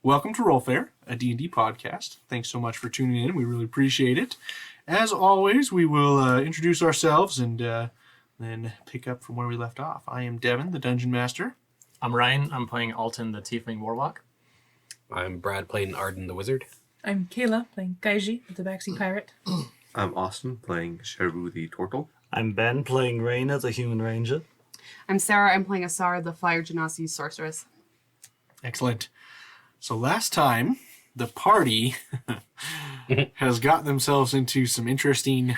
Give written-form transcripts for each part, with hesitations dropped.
Welcome to Roll Fair, a D&D podcast. Thanks so much for tuning in. We really appreciate it. As always, we will introduce ourselves and then pick up from where we left off. I am Devin, the Dungeon Master. I'm Ryan. I'm playing Alton, the Tiefling Warlock. I'm Brad, playing Arden, the Wizard. I'm Kayla, playing Gaiji, the Tabaxi Pirate. I'm Austin, playing Sheru the Turtle. I'm Ben, playing Raina, the Human Ranger. I'm Sarah. I'm playing Asara, the Fire Genasi Sorceress. Excellent. So last time, the party has got themselves into some interesting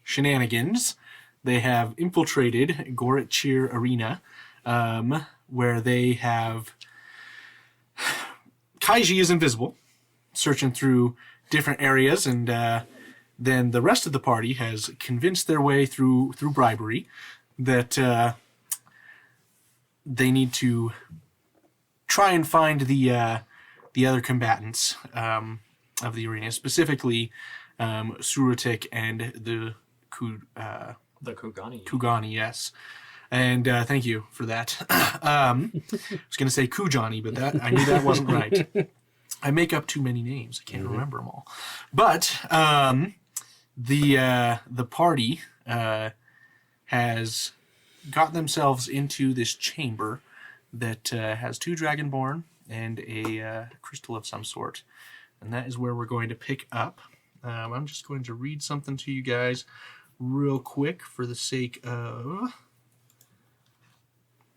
shenanigans. They have infiltrated Gorit Cheer Arena, where they have... Kaiji is invisible, searching through different areas, and then the rest of the party has convinced their way through bribery that they need to try and find the other combatants of the arena, specifically Surutik and the Kugani. Kugani, yes. And thank you for that. I was going to say Kujani, but that I knew that wasn't right. I make up too many names. I can't remember them all. But the party has got themselves into this chamber that has two Dragonborn and a crystal of some sort. And that is where we're going to pick up. I'm just going to read something to you guys real quick for the sake of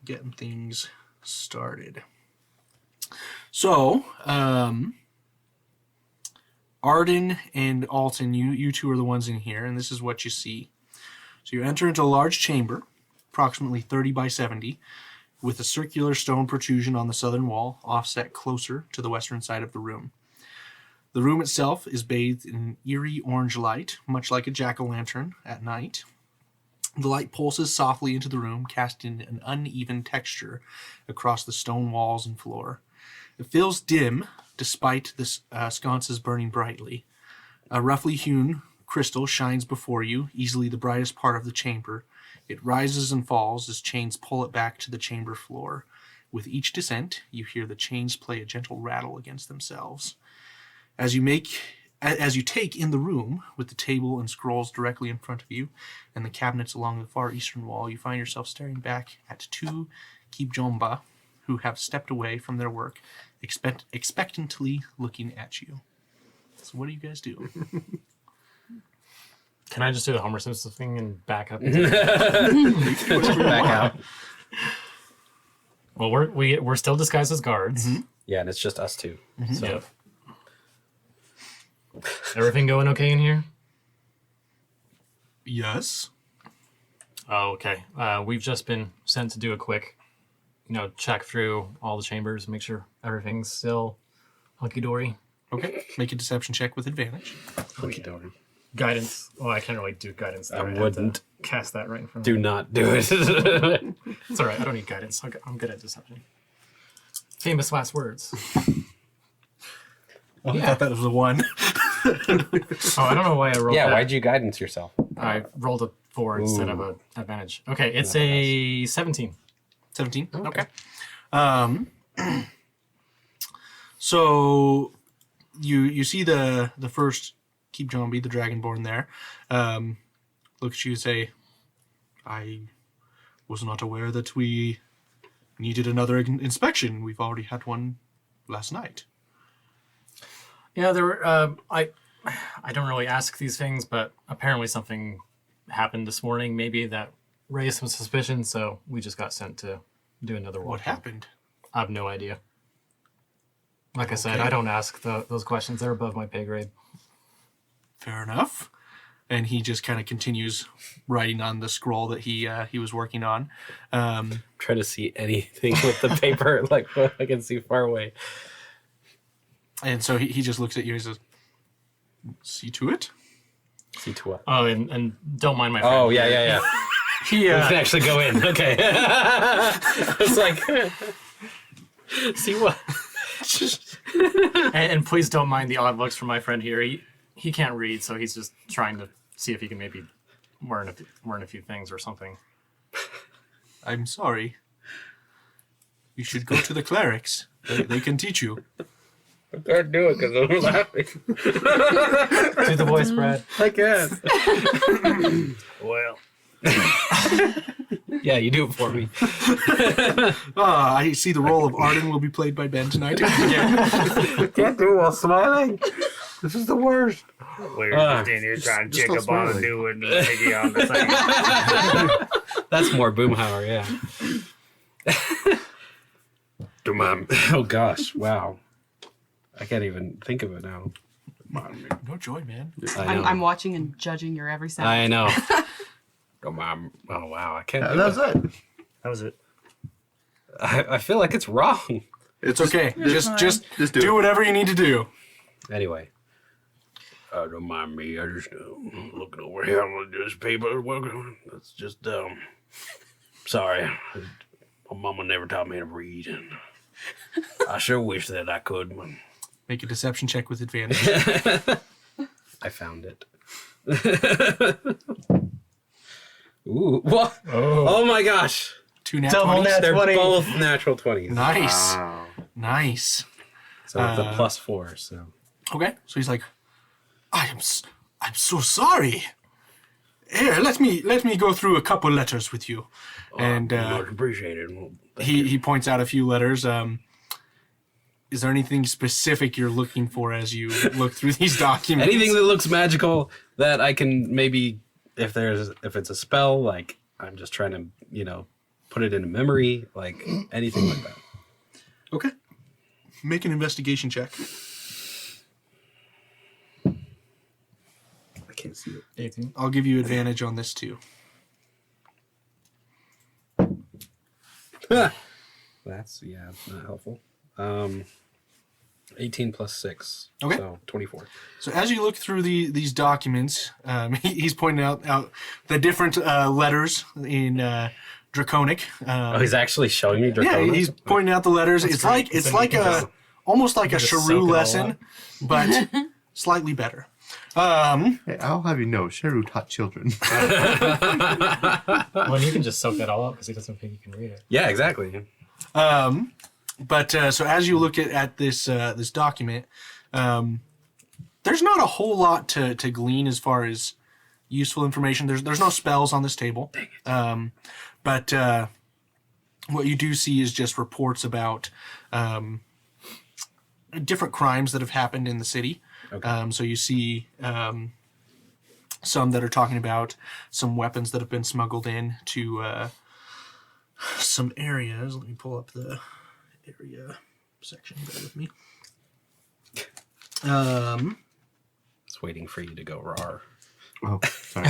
getting things started. So, Arden and Alton, you two are the ones in here, and this is what you see. So you enter into a large chamber, approximately 30 by 70, with a circular stone protrusion on the southern wall, offset closer to the western side of the room. The room itself is bathed in eerie orange light, much like a jack-o'-lantern at night. The light pulses softly into the room, casting an uneven texture across the stone walls and floor. It feels dim, despite the sconces burning brightly. A roughly hewn crystal shines before you, easily the brightest part of the chamber. It rises and falls as chains pull it back to the chamber floor. With each descent, you hear the chains play a gentle rattle against themselves. As you take in the room, with the table and scrolls directly in front of you, and the cabinets along the far eastern wall, you find yourself staring back at two Kibjomba who have stepped away from their work, expectantly looking at you. So what do you guys do? Can I just do the Homer Simpson thing and back up? Back out. Well, we're still disguised as guards. Mm-hmm. Yeah, and it's just us two. So. Yep. Everything going okay in here? Yes. Oh, okay. We've just been sent to do a quick, check through all the chambers, make sure everything's still hunky-dory. Okay. Make a deception check with advantage. Hunky-dory. Guidance. Oh, I can't really do guidance. I have wouldn't. to cast that right in front of Do me. not do it. It's all right. I don't need guidance. I'm good at deception. Famous last words. Oh, yeah. I thought that was the one. Oh, I don't know why I rolled that. Yeah, why'd you guidance yourself? I rolled a 4 instead of an advantage. Okay, it's a 17. 17? Okay. So you see the first Kibjombi, the Dragonborn there, look at you and say, I was not aware that we needed another inspection. We've already had one last night. Yeah, there were. I don't really ask these things, but apparently something happened this morning. Maybe that raised some suspicion, so we just got sent to do another walk. What happened? I have no idea. Like I said, I don't ask those questions. They're above my pay grade. Fair enough. And he just kind of continues writing on the scroll that he was working on. Try to see anything with the paper, like I can see far away. And so he just looks at you and says, see to it? See to what? Oh, and don't mind my friend. Oh, yeah. He, We can actually go in. Okay. I was like, see what? and please don't mind the odd looks from my friend here. He can't read, so he's just trying to see if he can maybe learn a few things or something. I'm sorry. You should go to the clerics. They can teach you. I can't do it because I'm laughing. Do the voice, Brad. I can't. Well, Yeah, you do it for me. I see the role of Arden will be played by Ben tonight. Can't do it while smiling. This is the worst. we're Ah. just in here trying to Just check stop up on a smiling. new one lady on the thing. That's more Boomhauer, yeah. Oh gosh, wow. I can't even think of it now. No joy, man. I know. I'm watching and judging your every second. I know. Oh wow, I can't. Yeah, do that's it. it. That was it. I feel like it's wrong. It's okay. Just Just do whatever you need to do. Anyway. Don't mind me. I just looking over here on this paper. That's just sorry. My mama never taught me to read, and I sure wish that I could. But Make a deception check with advantage. I found it. Ooh! What? Oh my gosh! 2 nat Double 20s. nat- They're 20. both natural 20s. Nice. Wow. Nice. So it's a +4. So Okay. So he's like, I'm so sorry. Here, let me go through a couple letters with you. And much appreciated. Well, he points out a few letters. Is there anything specific you're looking for as you look through these documents? anything that looks magical that I can maybe, if it's a spell, like I'm just trying to put it in a memory, like anything like that. Okay. Make an investigation check. I can't see it. 18. I'll give you advantage on this too. That's not helpful. 18 plus 6. Okay. So 24. So as you look through these documents, he's pointing out the different letters in Draconic. He's actually showing me Yeah, Draconic? he's pointing out the letters. It's great. like it's So you like can a just- almost like a just soak it Shrew all lesson, up. but slightly better. Hey, I'll have you know, Sheru taught children. Well, you can just soak that all up because he doesn't think you can read it. Yeah, exactly. But so as you look at this this document, there's not a whole lot to glean as far as useful information. There's no spells on this table. But what you do see is just reports about different crimes that have happened in the city. Okay. So you see some that are talking about some weapons that have been smuggled in to some areas. Let me pull up the area section. Bear with me. Just waiting for you to go rar. Oh, sorry.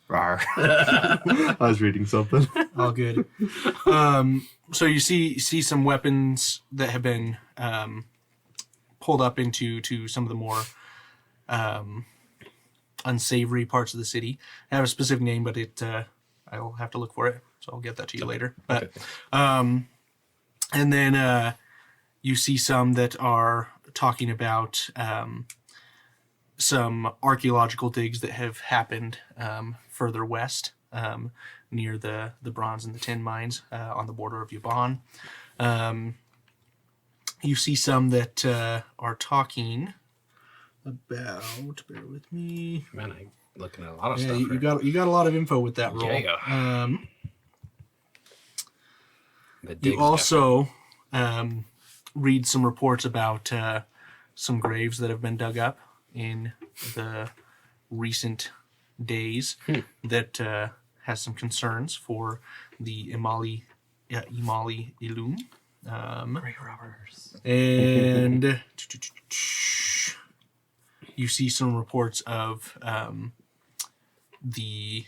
Rar. I was reading something. All good. So you see some weapons that have been pulled up into some of the more unsavory parts of the city. I have a specific name, but I'll have to look for it, so I'll get that to you later. But and then you see some that are talking about some archaeological digs that have happened further west, near the bronze and the tin mines on the border of Yabon. You see some that are talking about. Bear with me. Man, I'm looking at a lot of Yeah, stuff. you here. got a lot of info with that roll. Yeah. The digs You also read some reports about some graves that have been dug up in the recent days that has some concerns for the Imali Ilum. Great robbers. And you see some reports of the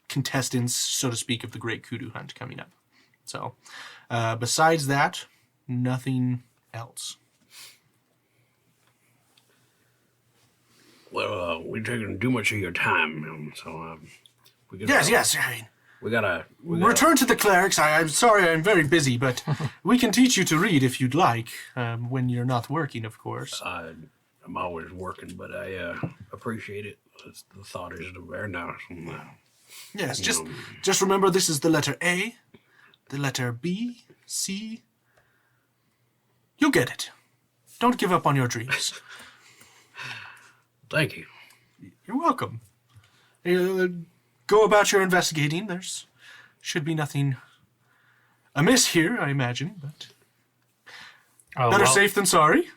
contestants, so to speak, of the Great Kudu Hunt coming up. So, besides that, nothing else. Well, we're taking too much of your time, so we gotta, Yes. I mean, we gotta return to the clerics. I'm sorry, I'm very busy, but we can teach you to read if you'd like, when you're not working, of course. I'm always working, but I appreciate it. The thought is very nice. Yes, just remember this is the letter A, the letter B, C. You'll get it. don't give up on your dreams. Thank you. You're welcome. Go about your investigating. Should be nothing amiss here, I imagine, but Oh, better well, safe than sorry.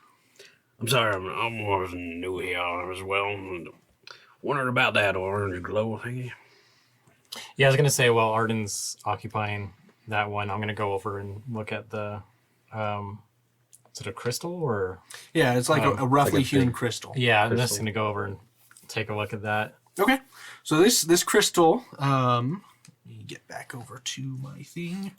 I'm sorry, I'm was new here as well. Wondered about that orange glow thingy. Yeah, I was gonna say while Arden's occupying that one, I'm gonna go over and look at the. Is it a crystal or? Yeah, it's like a roughly like a hewn big- crystal. Yeah, I'm just Crystal. gonna go over and take a look at that. Okay. So this crystal, let me get back over to my thing.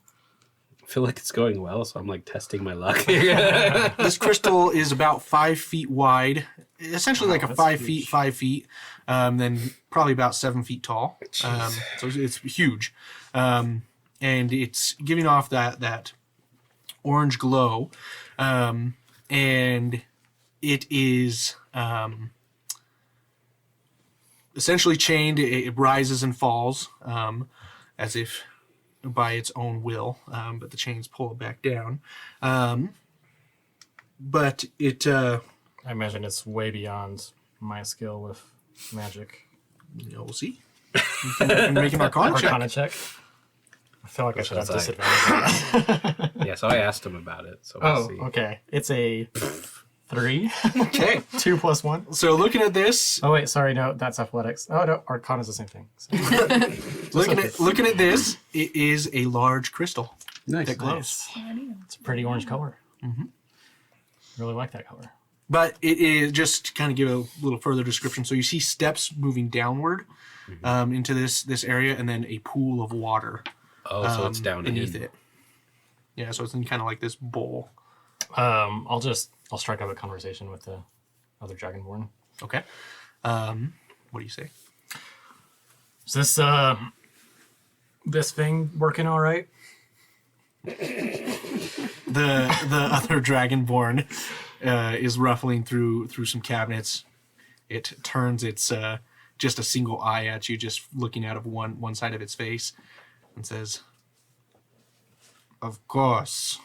I feel like it's going well, so I'm like testing my luck. This crystal is about 5 feet wide, essentially like a that's 5 huge. feet, then probably about 7 feet tall. So it's huge, and it's giving off that orange glow, and it is essentially chained. It rises and falls as if by its own will, but the chains pull it back down. But it, I imagine it's way beyond my skill with magic. we'll see. You can make an Arcana check. Arcana check. I feel like I should have That's right. disadvantage. Yeah, so I asked him about it. So we'll Oh, see. okay. It's a 3. Okay. 2 plus 1. So looking at this, Oh wait, sorry, no, that's athletics. Oh no, Arcana's the same thing. So. looking at this, it is a large crystal Nice. that glows. It's a pretty orange color. Mm-hmm. Really like that color. But it is, just to kind of give a little further description. So you see steps moving downward into this area, and then a pool of water Oh, so it's down beneath in it. Yeah, so it's in kind of like this bowl. I'll strike up a conversation with the other Dragonborn. Okay. What do you say? Is this thing working all right? The other Dragonborn is ruffling through some cabinets. It turns its just a single eye at you, just looking out of one side of its face, and says, "Of course,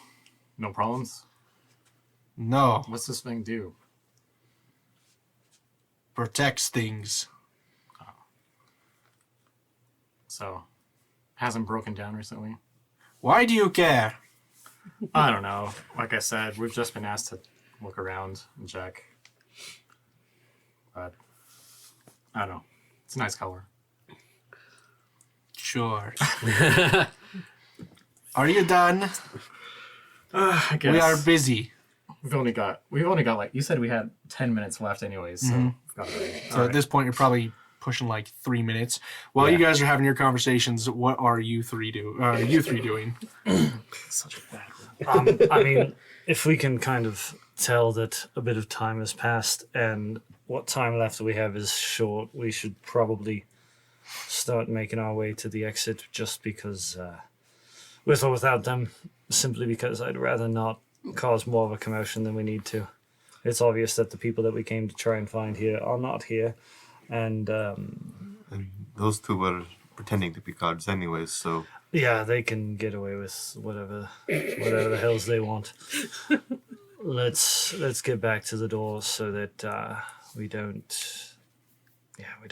No problems. no, What's this thing do? protects things." So, hasn't broken down recently. Why do you care? I don't know. Like I said, we've just been asked to look around and check. But I don't know. It's a nice color. Sure. Are you done? I guess We are busy. we've only got like you said we had 10 minutes left anyways, so we've got it. So at this point, you're probably pushing like 3 minutes. While you guys are having your conversations, what are you three doing? Such a bad one. I mean, if we can kind of tell that a bit of time has passed and what time left we have is short, we should probably start making our way to the exit just because, with or without them, simply because I'd rather not cause more of a commotion than we need to. It's obvious that the people that we came to try and find here are not here, and And those two were pretending to be guards anyways, so yeah, they can get away with whatever the hells they want. Let's get back to the doors so that we don't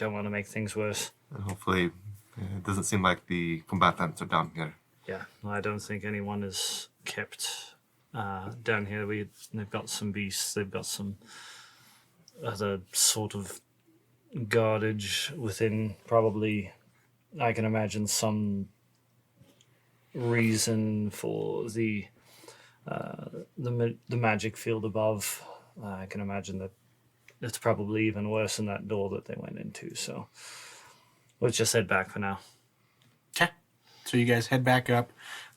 want to make things worse. and hopefully it doesn't seem like the combatants are down here. Yeah, I don't think anyone is kept down here. They've got some beasts. They've got some other sort of guardage within. Probably, I can imagine some reason for the magic field above. I can imagine that it's probably even worse than that door that they went into. So let's just head back for now. Okay. So you guys head back up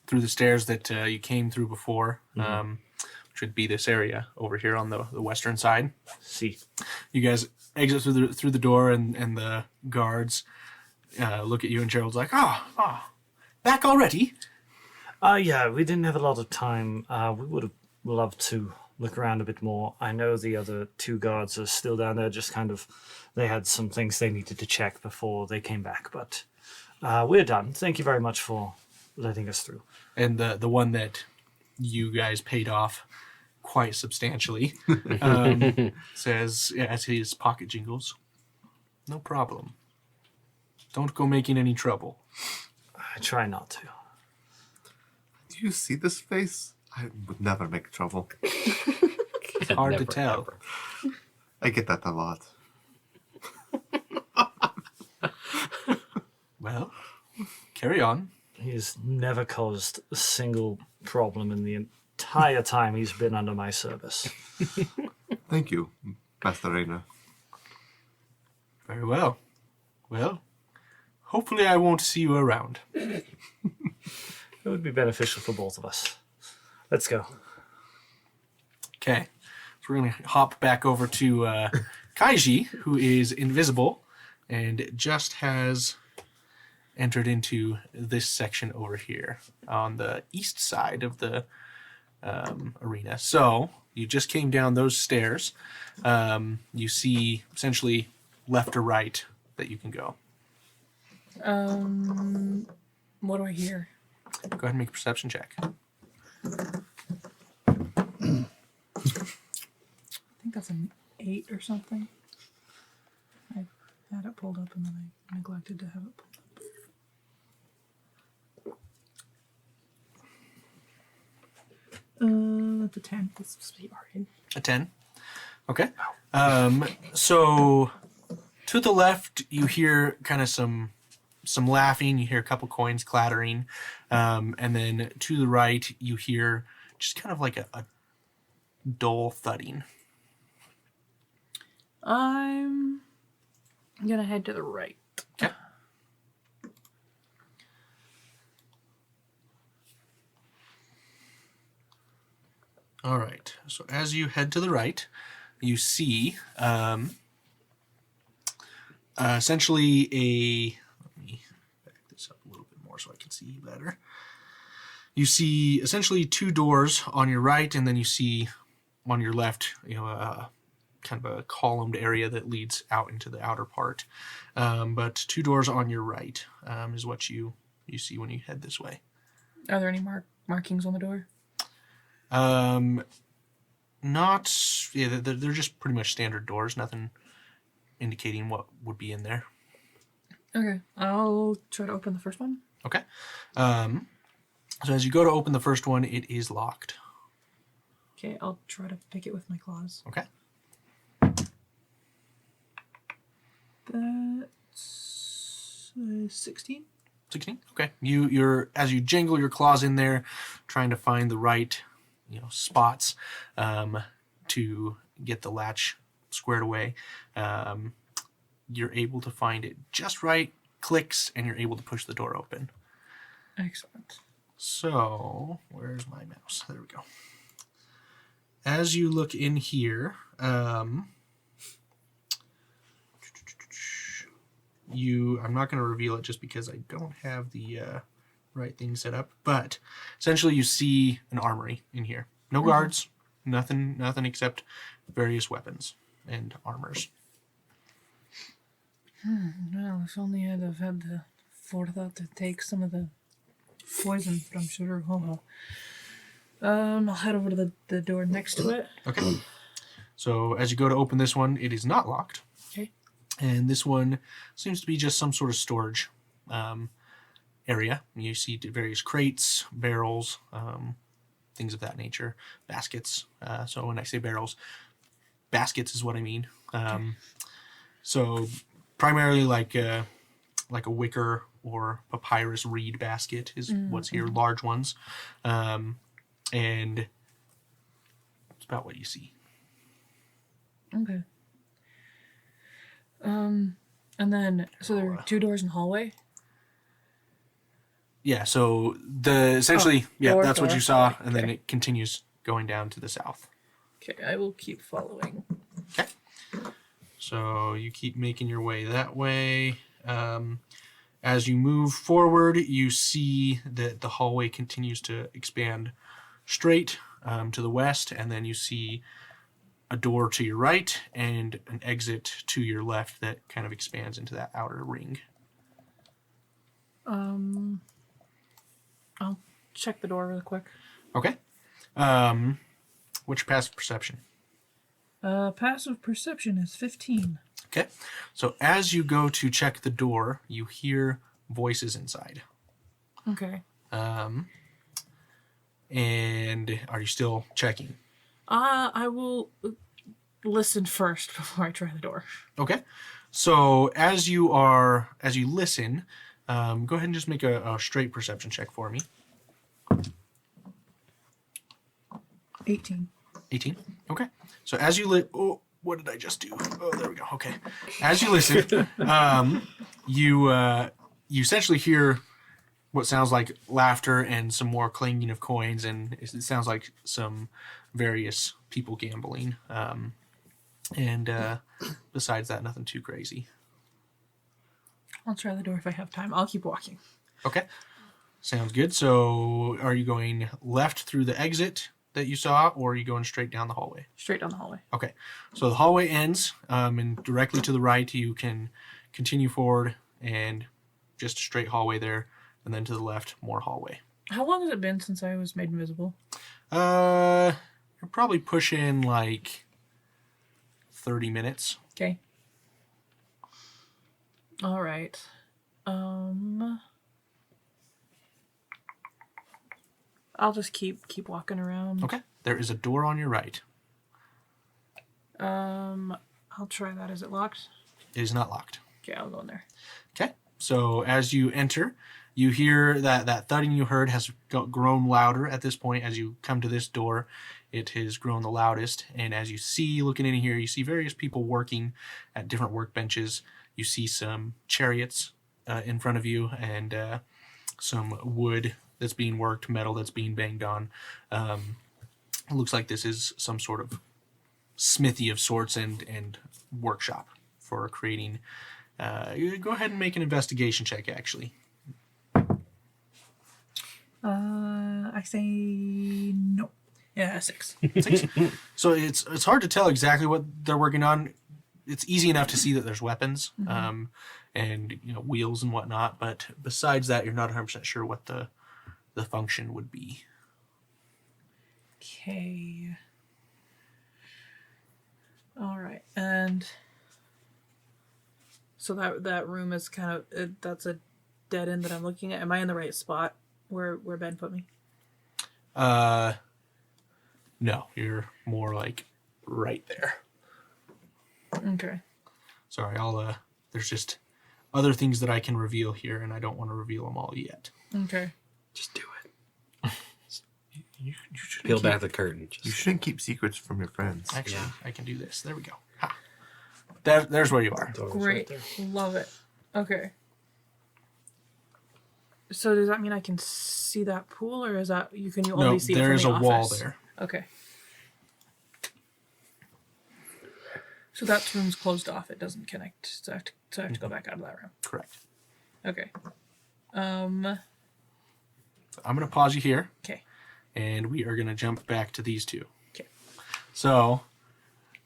through the stairs that you came through before, which would be this area over here on the western side. See. You guys exit through the door, and the guards look at you, and Gerald's like, back already? Yeah, we didn't have a lot of time. We would have loved to look around a bit more. I know the other two guards are still down there, just kind of, they had some things they needed to check before they came back, but we're done. Thank you very much for letting us through. And the one that you guys paid off quite substantially. Says as his pocket jingles, "No problem. Don't go making any trouble." I try not to. Do you see this face? I would never make trouble. It's hard to tell. ever. I get that a lot. Well, carry on. He's never caused a single problem in the entire time he's been under my service. Thank you, Master Rainer. Very well. Well, hopefully I won't see you around. It would be beneficial for both of us. Let's go. Okay. So we're going to hop back over to Kaiji, who is invisible and just has entered into this section over here on the east side of the arena. So you just came down those stairs. You see essentially left or right that you can go. What do I hear? Go ahead and make a perception check. I think that's an 8 or something. I had it pulled up and then I neglected to have it pulled up. That's a 10. That's supposed to be alright. A 10. Okay. So to the left, you hear kind of some laughing. You hear a couple coins clattering. And then to the right, you hear just kind of like a dull thudding. I'm gonna head to the right. Okay. All right. So as you head to the right, you see essentially a. Let me back this up a little bit more so I can see you better. You see essentially two doors on your right, and then you see on your left, kind of a columned area that leads out into the outer part. But two doors on your right is what you see when you head this way. Are there any markings on the door? They're just pretty much standard doors, nothing indicating what would be in there. Okay, I'll try to open the first one. Okay. So as you go to open the first one, it is locked. Okay, I'll try to pick it with my claws. Okay. That's 16. 16. Okay. You're as you jingle your claws in there, trying to find the right, spots to get the latch squared away. You're able to find it just right, clicks, and you're able to push the door open. Excellent. So, where's my mouse? There we go. As you look in here, I'm not going to reveal it just because I don't have the right thing set up, but essentially you see an armory in here. No guards, nothing except various weapons and armors. Well, if only I'd have had the forethought to take some of the poison from Shirohoma. I'll head over to the door next to it. Okay. So as you go to open this one, it is not locked. Okay. And this one seems to be just some sort of storage area. You see various crates, barrels, things of that nature, baskets. So when I say barrels, baskets is what I mean. So primarily like a wicker or papyrus reed basket is what's here, large ones. And it's about what you see. Okay. And then, so there are two doors in the hallway? Yeah, so essentially, that's what door. you saw, and then Okay. it continues going down to the south. Okay, I will keep following. Okay. So you keep making your way that way. As you move forward, you see that the hallway continues to expand straight to the west, and then you see a door to your right and an exit to your left that kind of expands into that outer ring. I'll check the door real quick. Okay. What's your passive perception? Passive perception is 15. Okay. So as you go to check the door, you hear voices inside. Okay. And are you still checking? I will listen first before I try the door. Okay. So as you listen, go ahead and just make a straight perception check for me. 18. 18. Okay. So as you oh, what did I just do? Oh, there we go. Okay. As you listen, you essentially hear what sounds like laughter and some more clanging of coins, and it sounds like some various people gambling. And besides that, nothing too crazy. I'll try the door if I have time. I'll keep walking. Okay. Sounds good. So are you going left through the exit that you saw, or are you going straight down the hallway? Straight down the hallway. Okay. So the hallway ends, and directly to the right you can continue forward, and just a straight hallway there, and then to the left, more hallway. How long has it been since I was made invisible? You're probably pushing like 30 minutes. Okay. All right. I'll just keep walking around. Okay. There is a door on your right. I'll try that. Is it locked? It is not locked. Okay, I'll go in there. Okay. So as you enter, you hear that thudding you heard has grown louder at this point. As you come to this door, it has grown the loudest. And as you see, looking in here, you see various people working at different workbenches. You see some chariots in front of you, and some wood that's being worked, metal that's being banged on. It looks like this is some sort of smithy of sorts and workshop for creating. Go ahead and make an investigation check, actually. I say no. Yeah, 6. 6. So it's hard to tell exactly what they're working on. It's easy enough to see that there's weapons, and wheels and whatnot. But besides that, you're not 100% sure what the function would be. Okay. All right, and so that room is kind of that's a dead end that I'm looking at. Am I in the right spot where Ben put me? No, you're more like right there. Okay. Sorry, there's just other things that I can reveal here, and I don't want to reveal them all yet. Okay. Just do it. You should Peel back the curtain. You shouldn't keep secrets from your friends. Actually, I can do this. There we go. Ha. There's where you are. Great. Love it. Okay. So does that mean I can see that pool, or is that you only No, see it from there's the a wall office? there. Okay. So that room's closed off. It doesn't connect. So I have to go back out of that room. Correct. Okay. I'm going to pause you here, Okay. and we are going to jump back to these two. Okay. So,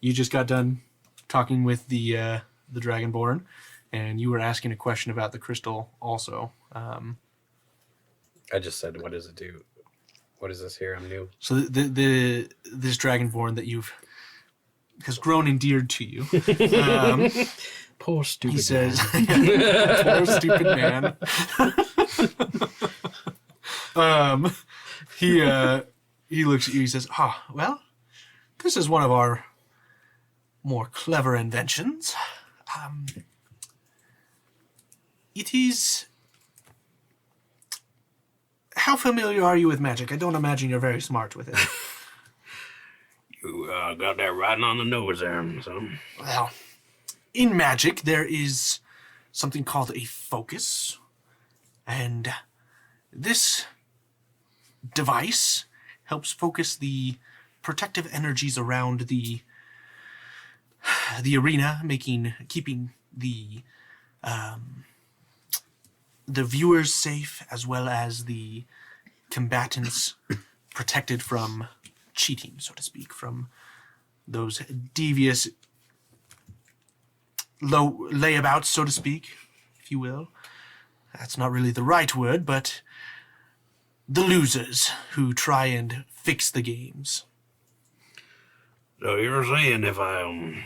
you just got done talking with the Dragonborn, and you were asking a question about the crystal also. I just said, what does it do? What is this here? I'm new. So this Dragonborn that has grown endeared to you. Poor stupid He says, "Poor stupid man." He looks at you. He says, well, this is one of our more clever inventions. It is. How familiar are you with magic? I don't imagine you're very smart with it. You got that right on the nose there. So. Well, in magic, there is something called a focus, and this device helps focus the protective energies around the arena, keeping the viewers safe as well as the combatants protected from cheating, so to speak, from those devious layabouts, so to speak, if you will. That's not really the right word, but the losers who try and fix the games. So you were saying if I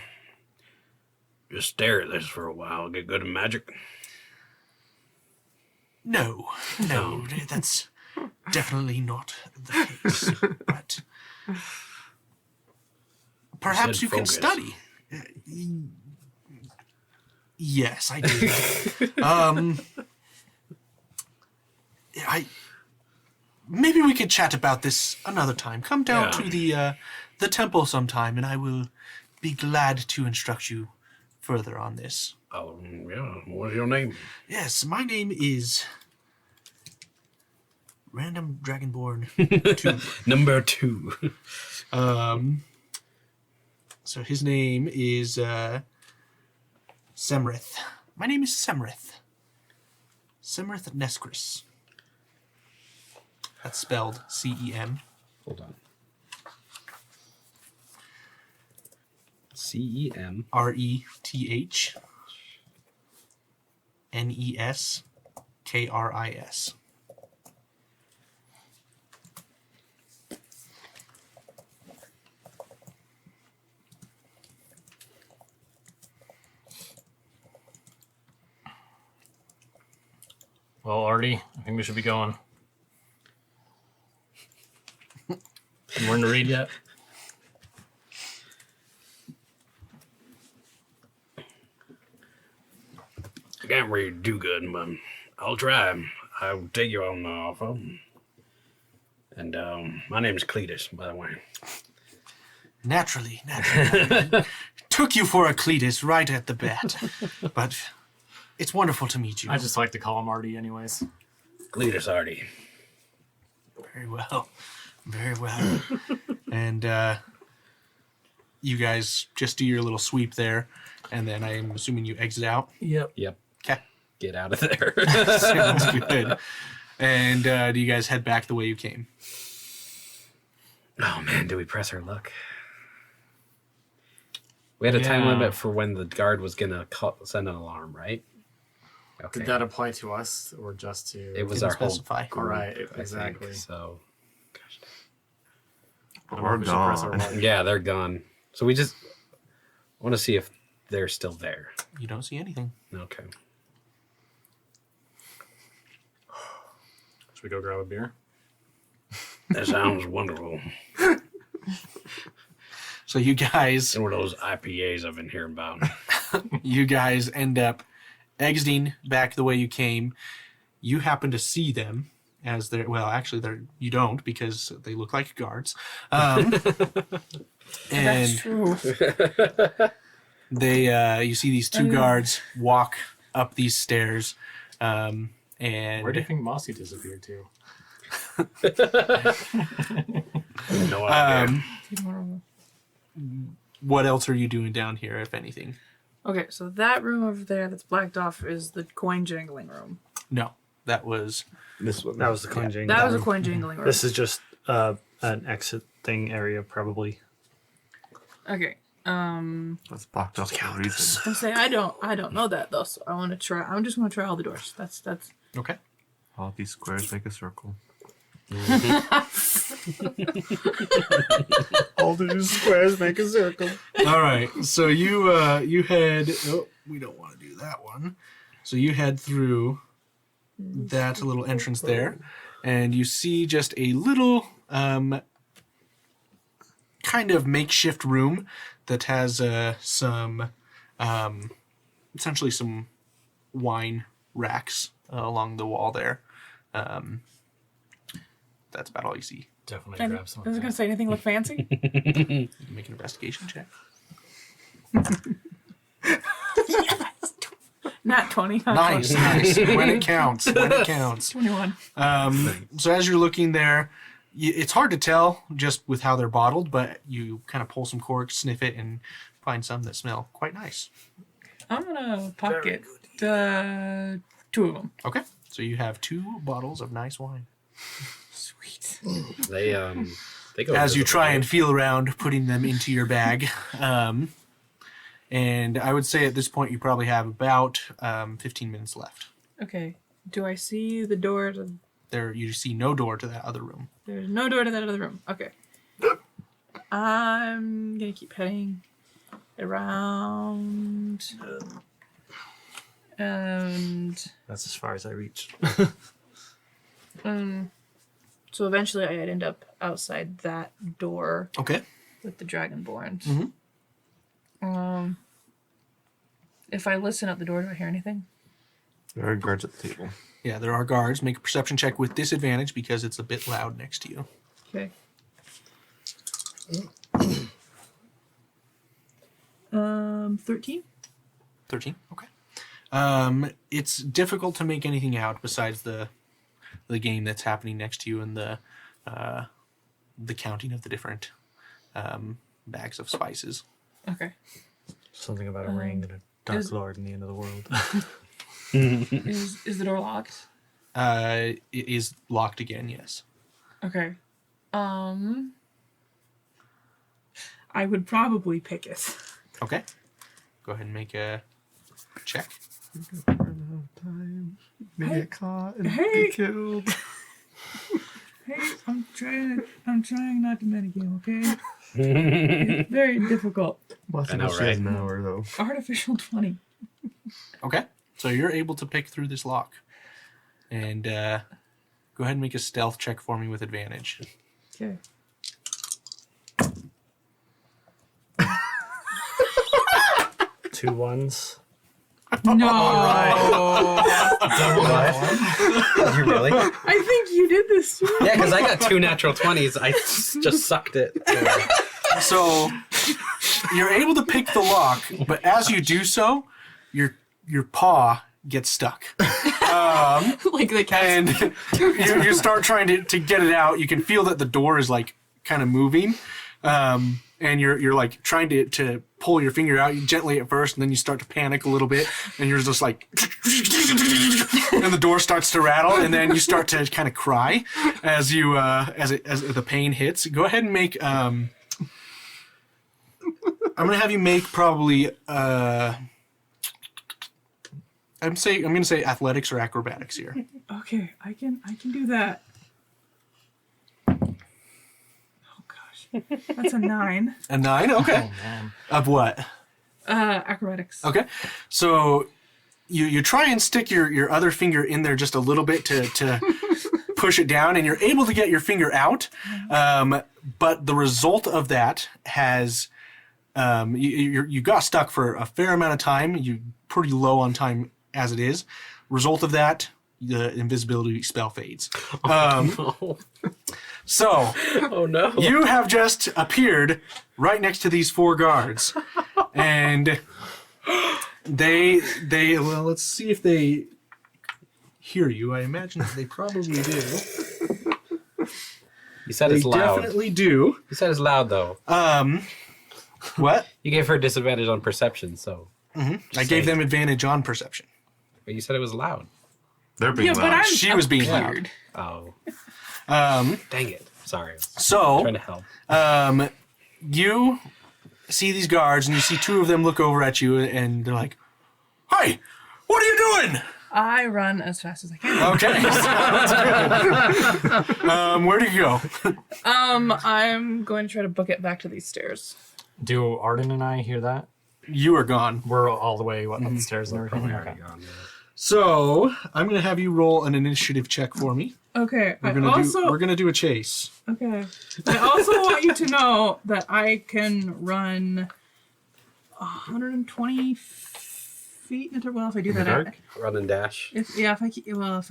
just stare at this for a while, I'll get good at magic? No, that's definitely not the case. But perhaps said you can focus. study. Yes, I do. Maybe we could chat about this another time. Come down to the temple sometime, and I will be glad to instruct you further on this. Oh, yeah. What's your name? Yes, my name is Random Dragonborn 2. Number 2. So his name is Semrith. My name is Semrith. Semrith Neskris. That's spelled C-E-M. Hold on. C-E-M. R-E-T-H N-E-S-K-R-I-S. Well, Artie, I think we should be going. You learn to read yet? I can't really do good, but I'll try. I'll take you on the offer. And my name's Cletus, by the way. Naturally. Took you for a Cletus right at the bat. But it's wonderful to meet you. I just like to call him Artie anyways. Cletus Artie. Very well. Very well. And you guys just do your little sweep there, and then I'm assuming you exit out. Yep. Yep. Okay. Get out of there. Sounds good. And do you guys head back the way you came? Oh man, do we press our luck? We had a time Yeah. limit for when the guard was gonna send an alarm, right? Okay. Did that apply to us or just to? It was Didn't our whole specify. group, Right, I think, exactly. so I don't know if we should press our luck. yeah, they're gone. So we just want to see if they're still there. You don't see anything. Okay. Should we go grab a beer? That sounds wonderful. So you guys Some of those IPAs I've been hearing about. end up exiting back the way you came. You happen to see them as they're you don't because they look like guards. And That's true. they you see these two guards walk up these stairs. And Where do you think Mossy disappeared to? No idea. what else are you doing down here, if anything? Okay, so that room over there that's blacked off is the coin jangling room. No, that was This one. That was the coin jangling. That was a coin jangling room. This is just an exit thing area, probably. Okay. That's blocked off for a reason. I'm saying I don't know that though, so I just want to try all the doors. That's okay. All these squares make a circle. All the squares make a circle. All right. So you head. Oh, we don't want to do that one. So you head through that little entrance there, and you see just a little kind of makeshift room that has some essentially some wine racks along the wall there. That's about all you see. Definitely I grab some. was gonna say anything look fancy. You can make an investigation check. Not 20. Nice. When it counts. 21. So as you're looking there, it's hard to tell just with how they're bottled, but you kind of pull some corks, sniff it, and find some that smell quite nice. I'm gonna pocket 2 of them. Okay. So you have 2 bottles of nice wine. Sweet. They go As you invisible, try right? and feel around putting them into your bag. And I would say at this point you probably have about 15 minutes left. Okay. Do I see the door to? There, you see no door to that other room. There's no door to that other room. Okay. I'm gonna keep heading around, and That's as far as I reach. so eventually I'd end up outside that door Okay. with the Dragonborns. Mhm. If I listen at the door, do I hear anything? There are guards at the table. Yeah, there are guards. Make a perception check with disadvantage because it's a bit loud next to you. Okay. 13. 13. Okay. It's difficult to make anything out besides the game that's happening next to you and the counting of the different bags of spices. Okay. Something about a ring and a dark is- lord in the end of the world. Is the door locked? It is locked again. Yes. Okay. I would probably pick it. Okay. Go ahead and make a check. Maybe get caught and Hey! get killed. Hey, I'm trying not to metagame, okay? It's very difficult. Must I know, have right? an hour though. Artificial 20. Okay. So you're able to pick through this lock, and go ahead and make a stealth check for me with advantage. Okay. Two ones. No. Did you really? I think you did this too. Yeah, because I got 2 natural 20s. I just sucked it. So you're able to pick the lock, but as you do so, your paw gets stuck. Like the cat. And you start trying to get it out. You can feel that the door is like kind of moving. And you're like trying to pull your finger out gently at first, and then you start to panic a little bit, and you're just like, and the door starts to rattle, and then you start to kind of cry as you as the pain hits. Go ahead and make. I'm gonna have you make probably. I'm gonna say athletics or acrobatics here. Okay, I can do that. Oh gosh. That's a 9. A 9? Okay. Oh man. Of what? Acrobatics. Okay. So you try and stick your other finger in there just a little bit to push it down, and you're able to get your finger out. But the result of that has you got stuck for a fair amount of time. You're pretty low on time as it is. Result of that, the invisibility spell fades. So Oh no. you have just appeared right next to these 4 guards, and they well, let's see if they hear you. I imagine that they probably do. You said They it's loud. definitely do. You said it's loud though. What? You gave her disadvantage on perception, so. I gave them advantage on perception. But you said it was loud. They're being Yeah, but loud. I'm She was being weird. Oh. loud. Dang it. Sorry. So Trying to help. you see these guards, and you see 2 of them look over at you, and they're like, "Hey, what are you doing?" I run as fast as I can. Okay. Sounds good. Where do you go? I'm going to try to book it back to these stairs. Do Arden and I hear that? You are gone. We're all the way up the stairs and everything. Okay. So I'm gonna have you roll an initiative check for me. Okay. We're gonna do a chase. Okay. I also want you to know that I can run 120 feet. Well, if I do that, Run and dash. if I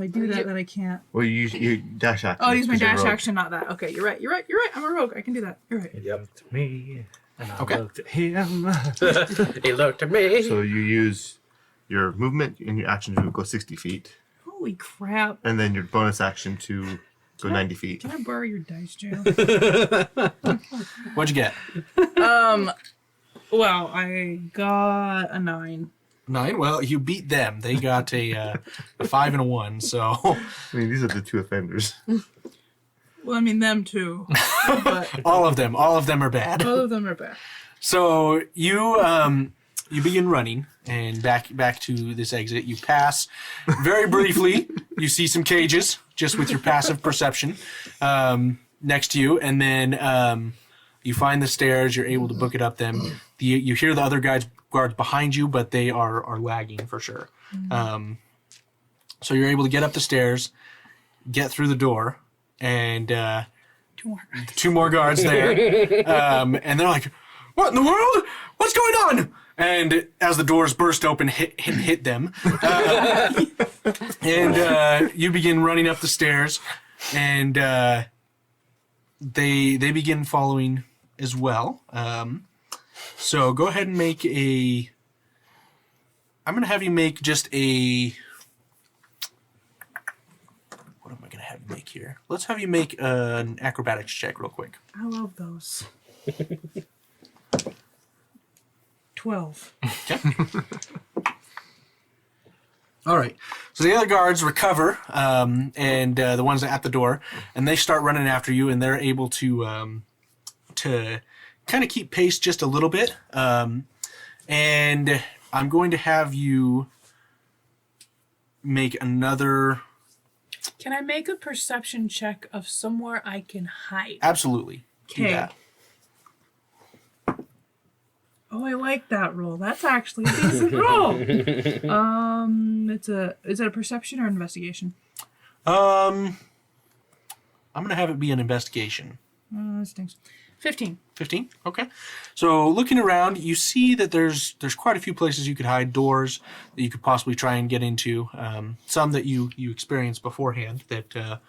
do that, then I can't. Well, you use your dash action. Oh, I use my 'cause you're dash rogue. action, not that. Okay, you're right. I'm a rogue. I can do that. You're right. Yep. Me. And I Okay. looked at him. He looked at me. So you use your movement and your action to go 60 feet, Holy crap! and then your bonus action to go 90 feet. Can I borrow your dice, Joe? What'd you get? Well, I got a 9. 9. Well, you beat them. They got a 5 and a 1. So I mean, these are the 2 offenders. Well, I mean them too, but all of them are bad. both of them are bad. So you begin running, and back to this exit. You pass very briefly. You see some cages just with your passive perception next to you, and then You find the stairs. You're able to book it up them. You hear the other guards behind you, but they are lagging for sure. So you're able to get up the stairs, get through the door, and 2 more guards there. And they're like, "What in the world? What's going on?" And as the doors burst open, hit them, and you begin running up the stairs, and they begin following as well. So go ahead and make a. I'm going to have you make just a. What am I going to have you make here? Let's have you make an acrobatics check real quick. I love those. 12. Okay. All right. So the other guards recover, and the ones at the door, and they start running after you, and they're able to kind of keep pace just a little bit. And I'm going to have you make another. Can I make a perception check of somewhere I can hide? Absolutely. Do Okay. that. Oh, I like that roll. That's actually a decent roll. Is it a perception or investigation? I'm going to have it be an investigation. That stinks. 15. 15? Okay. So looking around, you see that there's quite a few places you could hide, doors that you could possibly try and get into. Some that you experienced beforehand that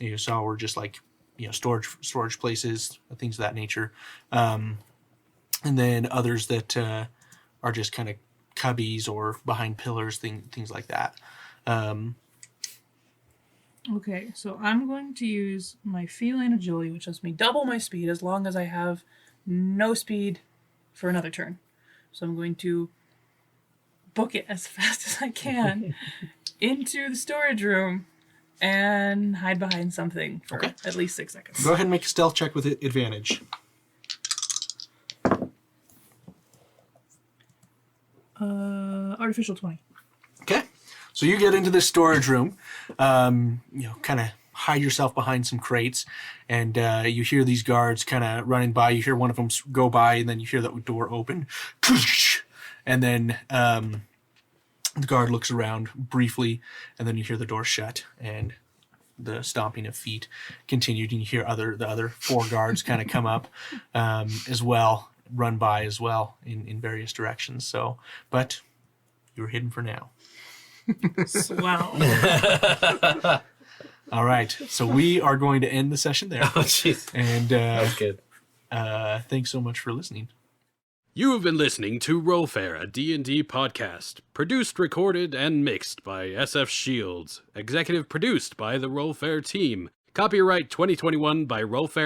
you saw were just like storage places, things of that nature. And then others that are just kind of cubbies or behind pillars, things like that. Okay, so I'm going to use my feline agility, which lets me double my speed as long as I have no speed for another turn. So I'm going to book it as fast as I can into the storage room and hide behind something for at least 6 seconds. Go ahead and make a stealth check with advantage. Artificial 20. Okay. So you get into this storage room, kind of hide yourself behind some crates, and you hear these guards kind of running by. You hear one of them go by, and then you hear that door open. And then the guard looks around briefly, and then you hear the door shut, and the stomping of feet continued, and you hear the other 4 guards kind of come up as well, run by as well in various directions. So, but you're hidden for now. Swell. All right, so we are going to end the session there. Oh, jeez. And That's good. thanks so much for listening. You have been listening to Rollfair, a D&D podcast. Produced, recorded, and mixed by SF Shields. Executive produced by the Rollfair team. Copyright 2021 by Rollfair